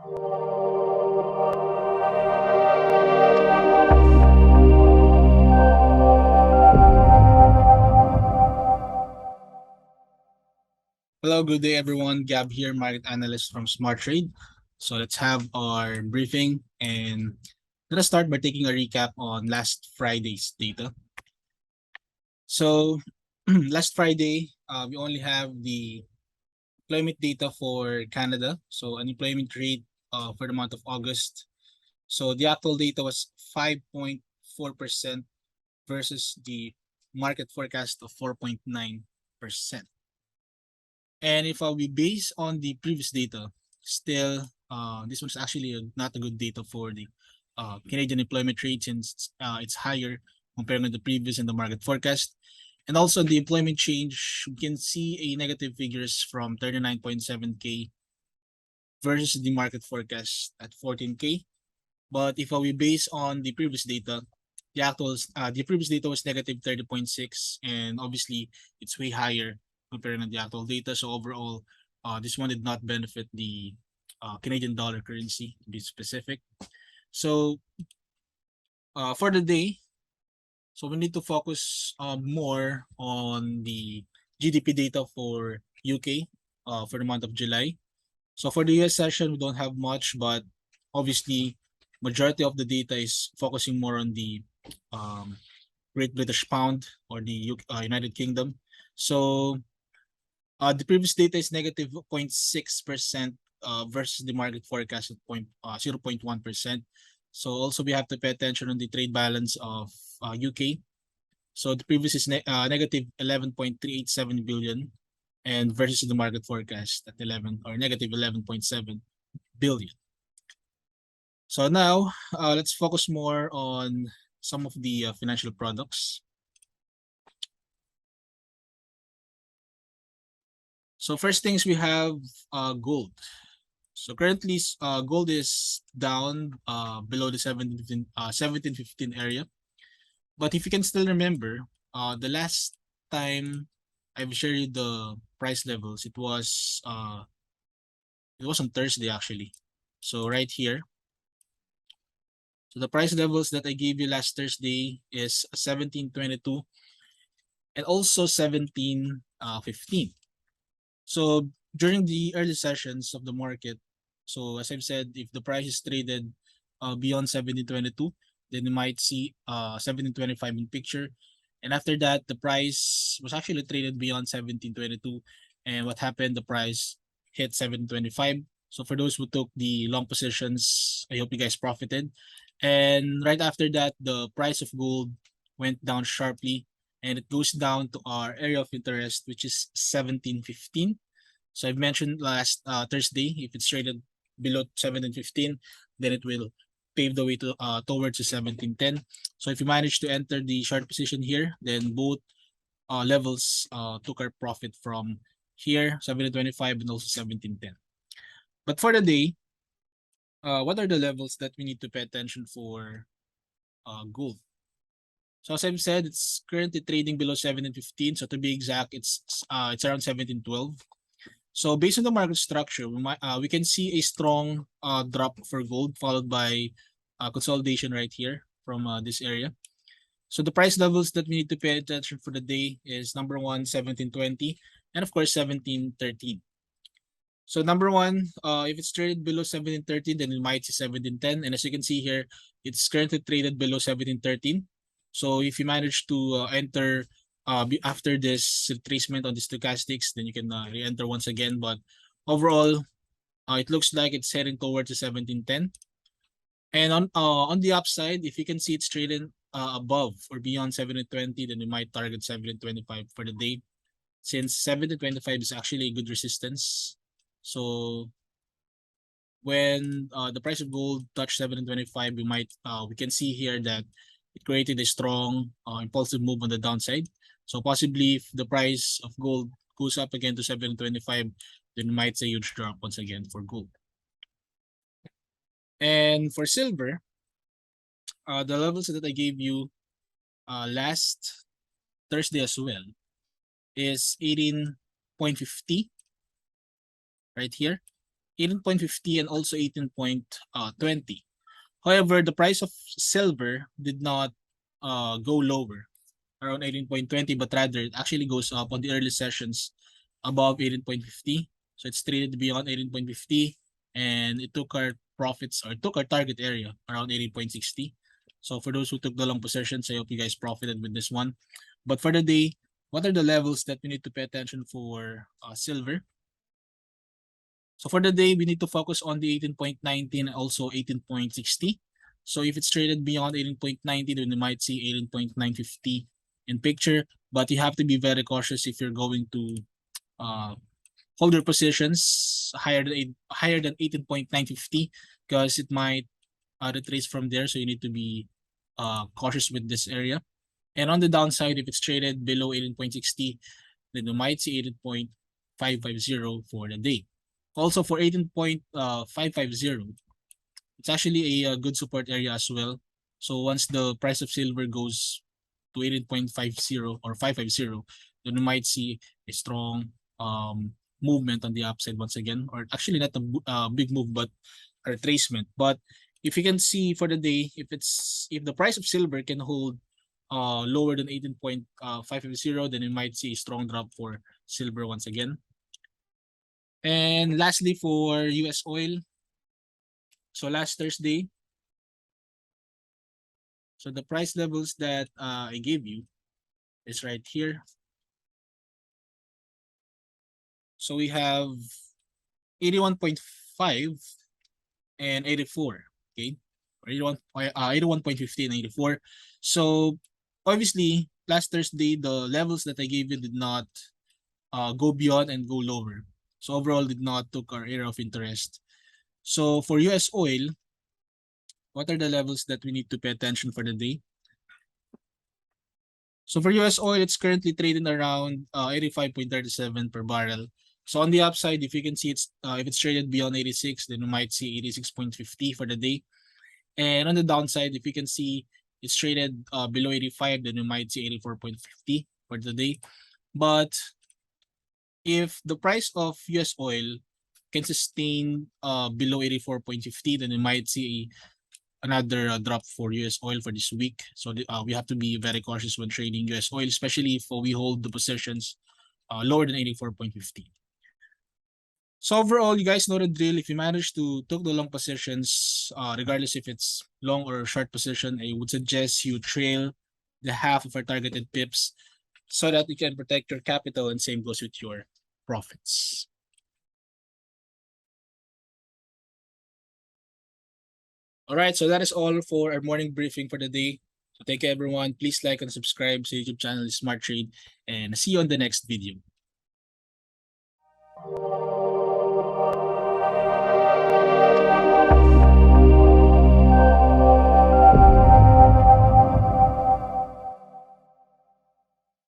Hello, good day everyone. Gab here, market analyst from SmarTrade. So let's have our briefing and let us start by taking a recap on last Friday's data. So last Friday, we only have the employment data for Canada. So unemployment rate for the month of August. So the actual data was 5.4% versus the market forecast of 4.9%. And if we base on the previous data, still, this was actually not a good data for the Canadian employment rate since it's higher compared to the previous and the market forecast. And also the employment change, we can see a negative figures from 39.7K versus the market forecast at 14K. But if we base on the previous data, the previous data was negative 30.6, and obviously it's way higher compared to the actual data. So overall, this one did not benefit the Canadian dollar currency, to be specific. So for the day, so we need to focus more on the GDP data for UK for the month of July. So for the US session, we don't have much, but obviously majority of the data is focusing more on the Great British Pound or the United Kingdom. So the previous data is negative 0.6% versus the market forecast at 0.1%. So also we have to pay attention on the trade balance of UK. So the previous is negative 11.387 billion and versus the market forecast at 11 or negative 11.7 billion. So now let's focus more on some of the financial products. So first things we have gold. So currently gold is down below the 1715 area. But if you can still remember, the last time I've shared you the price levels, it was on Thursday actually. So right here. So the price levels that I gave you last Thursday is 1722 and also 1715. So during the early sessions of the market, so as I've said, if the price is traded beyond 1722, then you might see 1725 in picture. And after that, the price was actually traded beyond 1722. And what happened? The price hit 1725. So for those who took the long positions, I hope you guys profited. And right after that, the price of gold went down sharply and it goes down to our area of interest, which is 1715. So I've mentioned last Thursday, if it's traded below 1715, then it will pave the way to towards the 1710. So if you manage to enter the short position here, then both levels took our profit from here, 1725 and also 1710. But for the day, what are the levels that we need to pay attention for gold? So as I've said, it's currently trading below 1715. So to be exact, it's around 1712. So based on the market structure, we can see a strong drop for gold followed by consolidation right here from this area. So the price levels that we need to pay attention for the day is number one, 1720, and of course 1713. So number one, if it's traded below 1713, then it might see 1710. And as you can see here, it's currently traded below 1713. So if you manage to enter after this retracement on the stochastics, then you can re-enter once again. But overall, it looks like it's heading towards the 1710. And on the upside, if you can see it's trading above or beyond 1720, then we might target 1725 for the day. Since 1725 is actually a good resistance. So when the price of gold touched 1725, we can see here that it created a strong impulsive move on the downside. So possibly if the price of gold goes up again to 725, then we might see a huge drop once again for gold. And for silver, the levels that I gave you last Thursday as well is 18.50 right here. 18.50 and also 18.20. However, the price of silver did not go lower around 18.20, but rather it actually goes up on the early sessions above 18.50. So it's traded beyond 18.50 and it took our profits or took our target area around 18.60. So for those who took the long positions, I hope you guys profited with this one. But for the day, what are the levels that we need to pay attention for silver? So for the day, we need to focus on the 18.19 and also 18.60. So if it's traded beyond 18.90, then you might see 18.950 in picture. But you have to be very cautious if you're going to hold your positions higher than 18.950 because it might retrace from there. So you need to be cautious with this area. And on the downside, if it's traded below 18.60, then you might see 18.550 for the day. Also for 18.550, it's actually a good support area as well. So once the price of silver goes to 18.50 or 550, then we might see a strong movement on the upside once again, or actually not a big move, but a retracement. But if you can see for the day, if the price of silver can hold lower than 18.550, then we might see a strong drop for silver once again. And lastly, for US oil, so last Thursday, so the price levels that I gave you is right here. So we have 81.5 and 84, okay? 81.50 and 84. So obviously, last Thursday, the levels that I gave you did not go beyond and go lower. So overall, did not took our area of interest. So for US oil, what are the levels that we need to pay attention for the day? So for US oil, it's currently trading around 85.37 per barrel. So on the upside, if you can see if it's traded beyond 86, then we might see 86.50 for the day. And on the downside, if you can see it's traded below 85, then we might see 84.50 for the day. But if the price of US oil can sustain below 84.50, then we might see another drop for US oil for this week. So we have to be very cautious when trading US oil, especially if we hold the positions lower than 84.50. So overall, you guys know the drill. If you manage to took the long positions, regardless if it's long or short position, I would suggest you trail the half of our targeted pips so that you can protect your capital, and same goes with your profits. All right, so that is all for our morning briefing for the day. So thank you everyone. Please like and subscribe to YouTube channel SmarTrade, and see you on the next video.